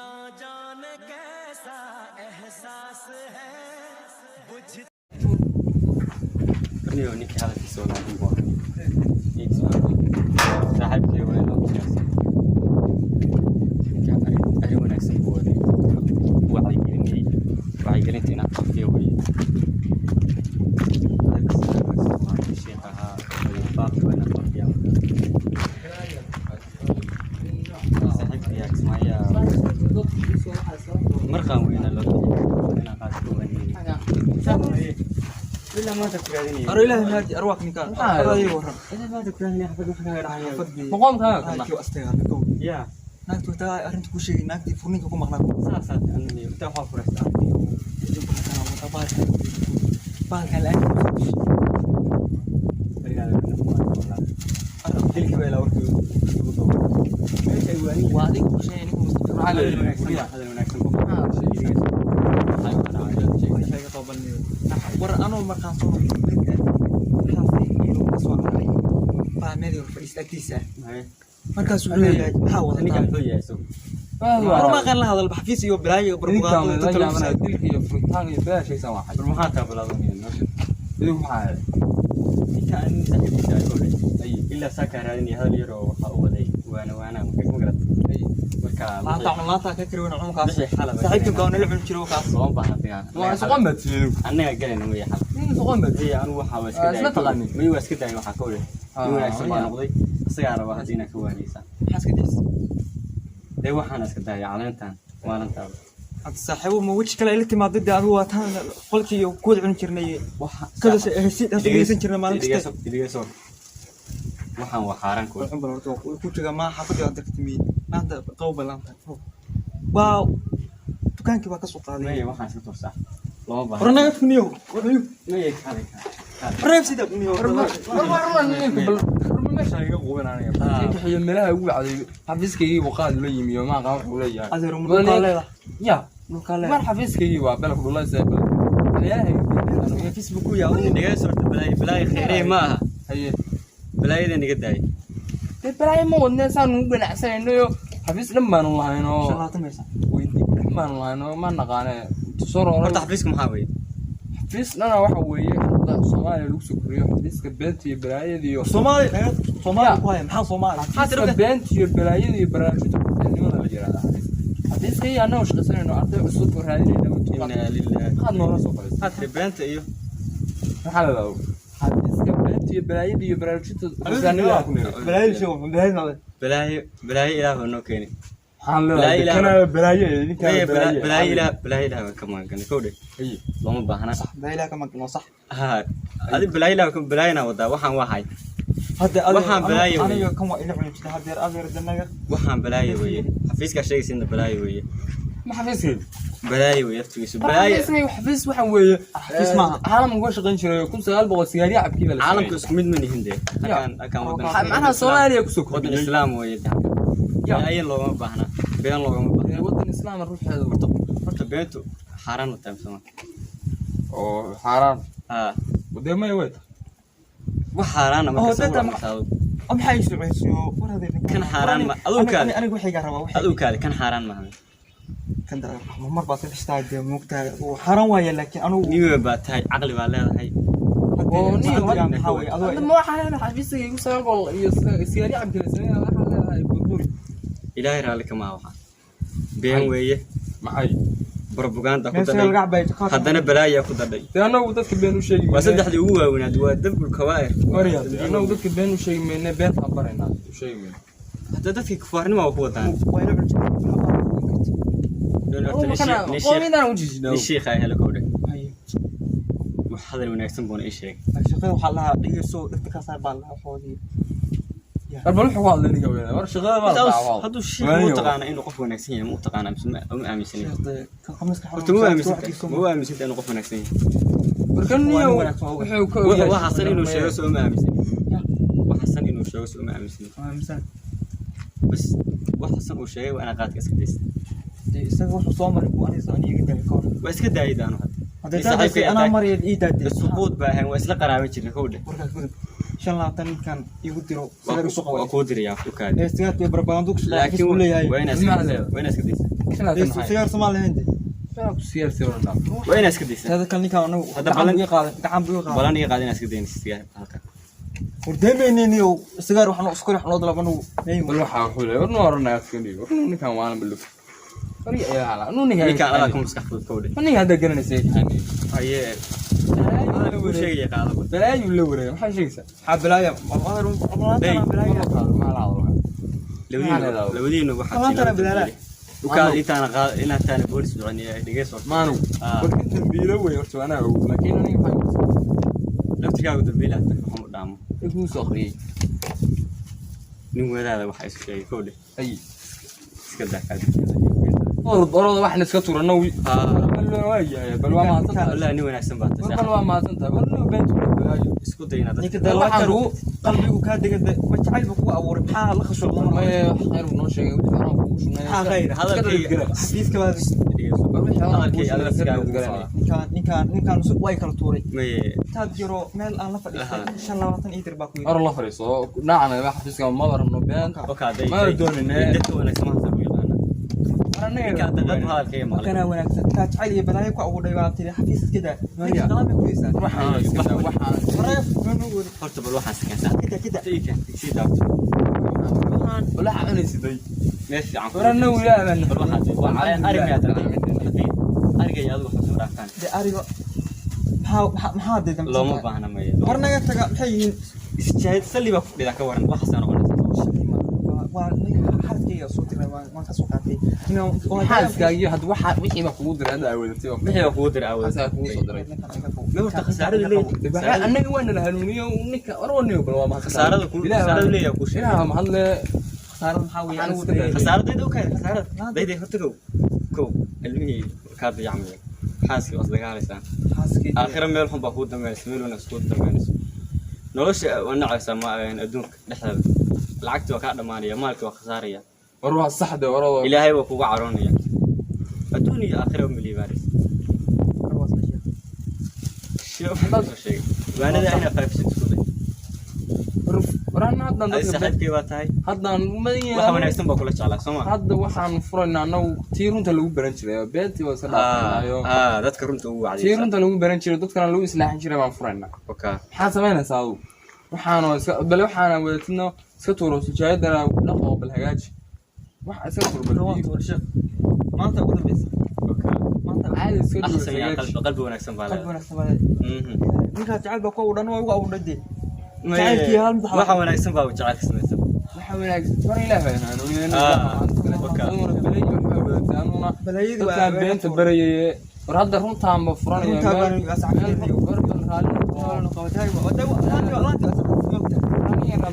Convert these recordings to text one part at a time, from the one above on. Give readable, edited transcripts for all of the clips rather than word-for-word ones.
ना जाने कैसा एहसास है बुझ Ini unik hal di zona di bawah. Ini sahib dia boleh tahu biasa. Ada mana sebuah ni, buat lagi ni tina dia boleh. Ada kesan siapa boleh pak mana pak dia. Sahib dia semaya. Mereka wina lagi, nak kasih ni. إلا ما تكرهني. أروي له هذه أرواح نكال. أروي ورم. إلا ما تكرهني حفظ فيها راح فدي. مقام كذا. هاي أستيقظ لكم. يا. ناك تهتا أرنت كل شيء ناك دي فرني كم مخناك. ساسات أنني بتاعها فرست. جنب أنا متبار. بان كلام. أنا تلك ولا وركو. وهذه كل شيء يعني مستقر على هذا المناكسب. شيء طبعاً. ورا أنا مركان صور. حافظ يلو أسوأ علي. فماذا يرفع أكتيسة. مركز سعودي حاول. أنا كان توي يسوع. أنا ما كان له هذا البحث يو بلاي برمجان. تلك يفرطان يبلا شيء سوا حاجة. برمجان تبلا ضمين. إذا حال. كان سحب سايكولي. أي إلا سكر هذه هذا يرو أولي وأنا مقرد. لا تعمل لا تكرر ونعم كاس. صحيح كون نلعب نشرو كاس. صوم بحنا فيها. وسقمت فيه. أنا قلنا ويا حل. سقمت. هي أنا وحاول اسمه تغني. مي واسكت أي وحكولي. مي واسكت ما نقضي. السيارة واحدين كواليسا. حاسك ديس. ده وحنا اسكت أي علنتان ما ننتظر. الصاحب وما وجه كلا اللي ما ضد هو تان قلت يو كود عن كرني كذا هسيت هذا يسن كرنا ما نستة إدي صور وحنا وحارن كل الحمد لله كنت ما حافظ عندك تمين ما عند قوبل أنت واو تكان كي باكس وقاضي ما وحنا سكتور صح لو بحر رنا فنيو وريو ما يخالك ريف سيدا فنيو رما ماشي هيك قوين أنا يحيى الملاها يقول على حفيزكي وقاد لي يمي وما قام ولا هذا رمضان يا نقال ما حفيزكي وبالك والله سيبل أنا فيسبوك يا ولد إدي صور بلاي خيري ما هي بلاي ده نقد داي بلاي ما الناس أنا بنعسى إنه حفيز لما نالله إنه شغلات ميسا ويدي لما نالله إنه ما نقانه تصور ما تحفيزكم حاوي حفيز أنا واحد وياه Soomaaliya lagu soo koriyo xadiiska beenta iyo balaayada iyo Soomaali waay maxaa Soomaali xadiiska beenta iyo balaayada iyo barnaamijyada nimada la yiraahdo xadiiska iyo annagu shaqaysanayno arday cusub oo raadinayna إنا لله waxaad noola soo qoraysaa هات بنت إيوه maxaa la dhaho xadiiska beenta iyo balaayada iyo barnaamijyada بلاي شو بلاي بلاي إله نوكيني waxaan leeyahay kana balaayo ninka بلاي إله كمان كان كودي ay لما بحنا بلاي كمان كنا صح ها هذه بلاي إله كم بلاي نودا وحن واحد هذا waxaan balaayay أنا يو كم إلى عن كده هذا أغير الدنيا وحن بلاي ويا حفيز كشيء سند بلاي ويا ma xafiiskii بلاي ويا تفيس بلاي xafiis waxaan weeye xafiis maaha caalam uga shaqayn jiray 1900 sigaari cabkii bal عالم كسر مد من هندي كان ودن macnaha Soomaaliya ku soo ودن kordhay الإسلام ويا يا أي لغة ما بحنا بين لغة ما بحنا waddan islaam ruuxeedu horta beentu xaaraan u taamsama oo xaraan ها wadamay way wax xaaraan ma oo ka dadka soo أم حي سويسيو ورا ذي كان حرام أدوك أنا أقول حاجة روا أدوك هذا كان حرام ما كان ده مرة بس تشتاق مقطع وحرام ويا لكن أنا نيو باتاي عقلي بالله هاي hadda ma waxaan xafiiska igu soo gol iyo sigaari cabkii sameeyay waxa leedahay burburi إلهي رالك ما هو بين ويه maxay بروباغندا نفس كده القعبة هذا بلايا كده anagu dadka been u sheegi وسدحدي ugu waaweynaa waa dabul kawaayir anagu dadka been u sheegi meena been qabarayna u sheegi hada dadkii kufaarnimo waa ku wadaan qoomina u jijino الشيخ هاي هلا كوده وحضر wanaagsan boona ii sheeg shaqada waxa la dhigiso dadka ka saar baa la xoodii arbal wuxuu hadlay ninka weyn war shaqada baa daawa haduu sheeg uu taqaan inuu qof wanaagsan yahay uu taqaan ama aaminsan yahay horta ma aaminsan inuu qof wanaagsan yahay markan niyo wuxuu ka ogahay waxa san inuu sheego soo ma aaminsan waxa san inuu sheego soo ma aaminsan bas waxa san uu sheegay waa ana qaadka iska deystay isaga wuxuu soo maray buu aniga soo aniga dalay koor waa iska daayidaan hadda ana mariyay ii daatay suquud baahan waa isla qaraaban jirnay kowdhe warkaas gudub 25 kan igu diro waa ku dirayaa ku kaadi استيقظت برباندوك laakiin waa inaad iska daysaa سيار سومالي هندي سيار سيرنا وين اسك ديسا هذا كان نيكا انو هذا بلان قعان بيو قاد بلان قاعدين اسك دين سيار halka ودمينينيو سيجار waxaan isku rixno dalbano bal waxa wuxuu leeyahay warna warna askaniyo ninkan waan bilug bari ayaa hala ninkan ala ku maskaxda kowde ninkan hada garanaysa yani aye ana uu sheegay qaadaba balaayu la wareey waxa sheegaysa xablaaya labadiina waxa وكان إنت أنا بوليس يعني دقيقة مانو وكنت دبيله ويرتو أنا لكن أنا يفهم لو تجاوب دبيله محمد دامو يكون صخري نمو هذا واحد شيء كله أي سكذا كذا أرد واحد نسكتور أنا بل ما أنت لا نوين أحسن بات بل ما أنت بل بنت اسكت هنا نيك دلوقتي قلبي وكاد ما تعرف هو أو ربحها لخش ما خير من شيء غير هذا حديث كذا ninkaan way kala tuuray taad jiro meel aan la fadhiistay 25 itir baa ku yiri الله فريسو نعم wax xafiiska ma warno been ma doonine dadka wanaagsan ma yaqaan kana wanaagsan ka jacayl iyo balaayo ku ugu dhaybaatay xafiis kida qalabka ku yisa horta bal waxaan sakansaa kida sida wala xanaysiday ماشي عم ورنا ولا من أرجع يلا خصوصا راكان أرجع محاد إذا لو ما بهنا ما يه ورنا يتجا حين شاهد سلي بقى إذا كورن وحسن أقول حد كي صوتي ما كسوقاتي حاسس كي هاد واحد وحي مقودر هذا أول تيوم وحي مقودر أول ما خسارة اللي أنا وين الهنونية ونك أروني بالله خسارة اللي يا كوش لا محل خسارة ديدو كاين خسارة ديدي هتكو كو علمي كاد يعمل حاسكي أصدقاء على لسان حاسكي آخر ما يلهم بقود دم يسميلون نسكوت دم ينسو نوش وانا على سماء أدونك لحظة العكت وكاد مانية مالك وخسارية وروح الصح ده وروح إلهي وكوع عرونية أدوني آخر يوم اللي بارس شوف هذا الشيء وأنا ده هنا 5 6 سنين ورنا هذا صاحبتي واتاي هذا مدين waxa wanaagsan baa kula jeclaa Soomaa hadda waxaan furaynaa anagu tiirunta lagu baran jiray beelti waa salaamayo dadka runta ugu wacday tiirunta lagu baran jiray dadkana lagu islaaxin jiray baan furaynaa okay maxaa sameynaysaa adu waxaan wadaadino iska tuuro sujaayada dhaqo bal hagaaji waxa iska tuuro maanta ugu dambaysa okay maanta caadi iska tuuro qalbi wanaagsan baa leeyahay ninka jacayl baa ku dhan waa ugu dhadee jacaylkii hal mid waxa wanaagsan baa jacaylka sameeyay waxa wanaagsan war ilaahay aanuna balayadu waa beenta barayay war hadda runtaan ba furanaya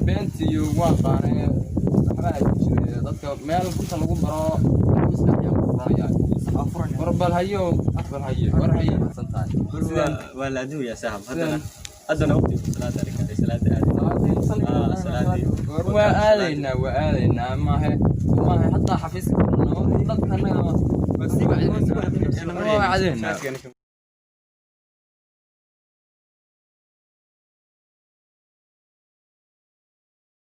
beenta iyo waa qaanay dadka meel runta lagu baro war bal hayo war hayo santaay wala aduu ya sahab هذا نوقف صلاة عليك صلاة وآلينا ما هي حتى حفيظ كنا بس يبعدنا